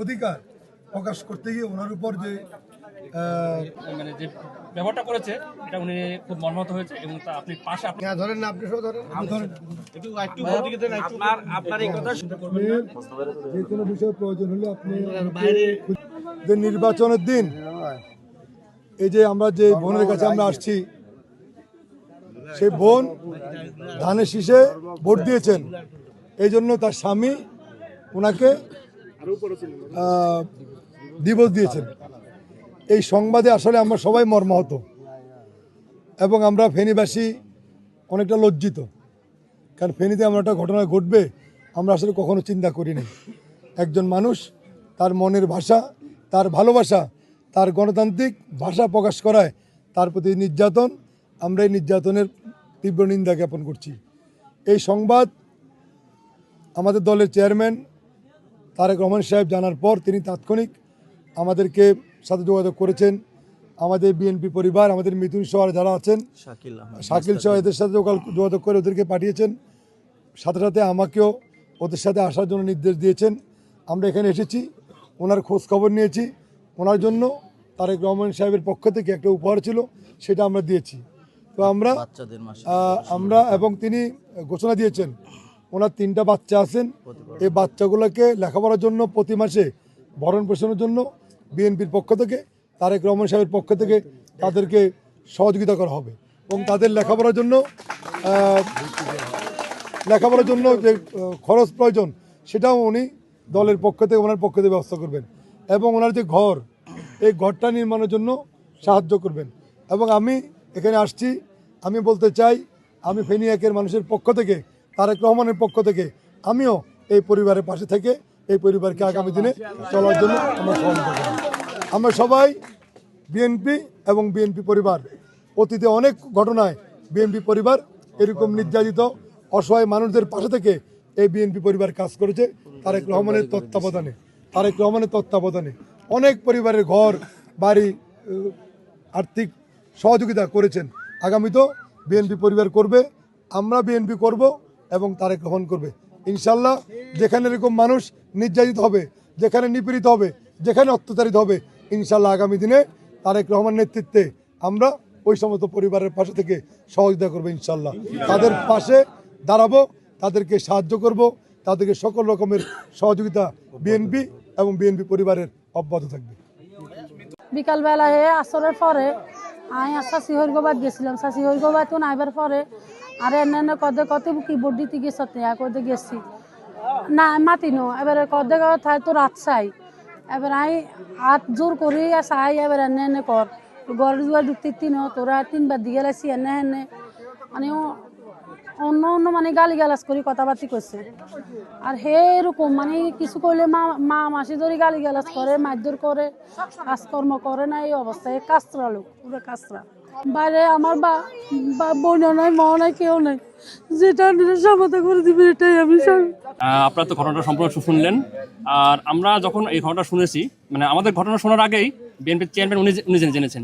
অধিকার প্রকাশ করতে গিয়ে ওনার উপর যে মানে যে ব্যবহারটা করেছে এটা উনি খুব মর্মাহত হয়েছে এবং তা আপনি পাশে ধরেন না, আপনি সব ধরেন, আপনার এই কথা যে কোনো বিষয় প্রয়োজন হলে আপনি যে নির্বাচনের দিন এই যে আমরা যে বোনের কাছে আমরা আসছি, সেই বোন ধানের শীষে ভোট দিয়েছেন, এই জন্য তার স্বামী ওনাকে ডিভোর্স দিয়েছেন। এই সংবাদে আসলে আমরা সবাই মর্মাহত এবং আমরা ফেনীবাসী অনেকটা লজ্জিত, কারণ ফেনীতে এমন একটা ঘটনা ঘটবে আমরা আসলে কখনো চিন্তা করিনি। একজন মানুষ তার মনের ভাষা, তার ভালোবাসা, তার গণতান্ত্রিক ভাষা প্রকাশ করায় তার প্রতি নির্যাতন, আমরা এই নির্যাতনের তীব্র নিন্দা জ্ঞাপন করছি। এই সংবাদ আমাদের দলের চেয়ারম্যান তারেক রহমান সাহেব জানার পর তিনি তাৎক্ষণিক আমাদেরকে সাথে যোগাযোগ করেছেন। আমাদের বিএনপি পরিবার, আমাদের মিথুন সহ যারা আছেন, শাকিল সহ এদের সাথে যোগাযোগ করে ওদেরকে পাঠিয়েছেন। সাথে সাথে আমাকেও ওদের সাথে আসার জন্য নির্দেশ দিয়েছেন। আমরা এখানে এসেছি, ওনার খোঁজ খবর নিয়েছি। ওনার জন্য তারেক রহমান সাহেবের পক্ষ থেকে একটা উপহার ছিল, সেটা আমরা দিয়েছি। তো আমরা এবং তিনি ঘোষণা দিয়েছেন ওনার 3টা বাচ্চা আছেন, এই বাচ্চাগুলোকে লেখাপড়ার জন্য প্রতি মাসে ভরণ পোষণের জন্য বিএনপির পক্ষ থেকে, তারেক রহমান সাহেবের পক্ষ থেকে তাদেরকে সহযোগিতা করা হবে এবং তাদের লেখাপড়ার জন্য যে খরচ প্রয়োজন সেটাও উনি দলের পক্ষ থেকে, ওনার পক্ষ থেকে ব্যবস্থা করবেন এবং ওনার যে ঘর, এই ঘরটা নির্মাণের জন্য সাহায্য করবেন। এবং আমি এখানে আসছি, আমি বলতে চাই, আমি ফেনী একের মানুষের পক্ষ থেকে, তারেক রহমানের পক্ষ থেকে আমিও এই পরিবারের পাশে থেকে এই পরিবারকে আগামী দিনে চলার জন্য আমরা সহযোগিতা করব। আমরা সবাই বিএনপি এবং বিএনপি পরিবার, অতীতে অনেক ঘটনায় বিএনপি পরিবার এরকম নির্যাতিত অসহায় মানুষদের পাশে থেকে এই বিএনপি পরিবার কাজ করেছে। তারেক রহমানের তত্ত্বাবধানে অনেক পরিবারের ঘর বাড়ি আর্থিক সহযোগিতা করেছেন। আগামীতেও বিএনপি পরিবার করবে, আমরা বিএনপি করব এবং তারেক রহমান করবে ইনশাল্লাহ। যেখানে এরকম মানুষ নির্যাতিত হবে, যেখানে নিপীড়িত হবে, যেখানে অত্যাচারিত হবে, ইনশাল্লাহ আগামী দিনে তারেক রহমান নেতৃত্বে আমরা ওই সমস্ত পরিবারের পাশে থেকে সহযোগিতা করবো ইনশাল্লাহ। তাদের পাশে দাঁড়াবো, তাদেরকে সাহায্য করব, তাদেরকে সকল রকমের সহযোগিতা বিএনপি এবং বিএনপি পরিবারের অব্যাহত থাকবে। বিকালবেলায় আসরের পরে আমি শাশি হরিগোবাদ গেছিলাম, শাশি হরিগোবাদ তো নাইবার পরে আর এনে কত কি ভোট দিতে গেছ কদে গেছি না মাতিনো, এবারে কদে থাই তো রাত চাই, এবার আমি হাত জোর করি চাই, এবার এনে কর ঘর দুয়ার ঢুকতে তোরা 3বার দিয়ে গেলাইছি এনে মানে অন্য মানে গালি গালাজ করি কথাবার্তি করছে। আর হে এরকম মানে কিছু করলে মা মাসি ধরে গালি গালাজ করে, মারধর করে, কাজকর্ম করে না, এই অবস্থায় কাঁচরা লোক, পুরো কাঁচরা। বাইরে আমার বোন নাই, মা নাই, কেউ নাই, যেটা সমাধান করে দিবে এটাই আমি। আপনারা তো ঘটনাটা সম্পূর্ণ শুনলেন। আর আমরা যখন এই ঘটনা শুনেছি, মানে আমাদের ঘটনা শোনার আগেই বিএনপির চেয়ারম্যান উনি জেনেছেন,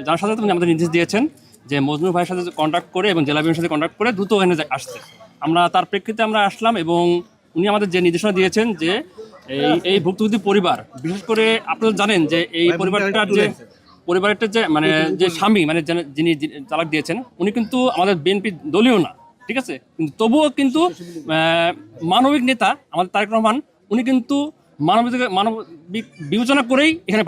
যার সাথে উনি আমাদের নির্দেশ দিয়েছেন যে মজনু ভাইয়ের সাথে কন্ট্যাক্ট করে এবং জেলা বিএনপির সাথে কন্ট্যাক্ট করে দ্রুত ওখানে আসতে। আমরা তার প্রেক্ষিতে আমরা আসলাম এবং উনি আমাদের যে নির্দেশনা দিয়েছেন যে এই ভুক্তভোগী পরিবার, বিশেষ করে আপনারা জানেন যে এই পরিবারটার যে মানে যে স্বামী, মানে যিনি তালাক দিয়েছেন, উনি কিন্তু আমাদের বিএনপি দলীয় না, ঠিক আছে, কিন্তু তবুও কিন্তু মানবিক নেতা আমাদের তারেক রহমান, উনি কিন্তু মানবিক বিবেচনা করেই এখানে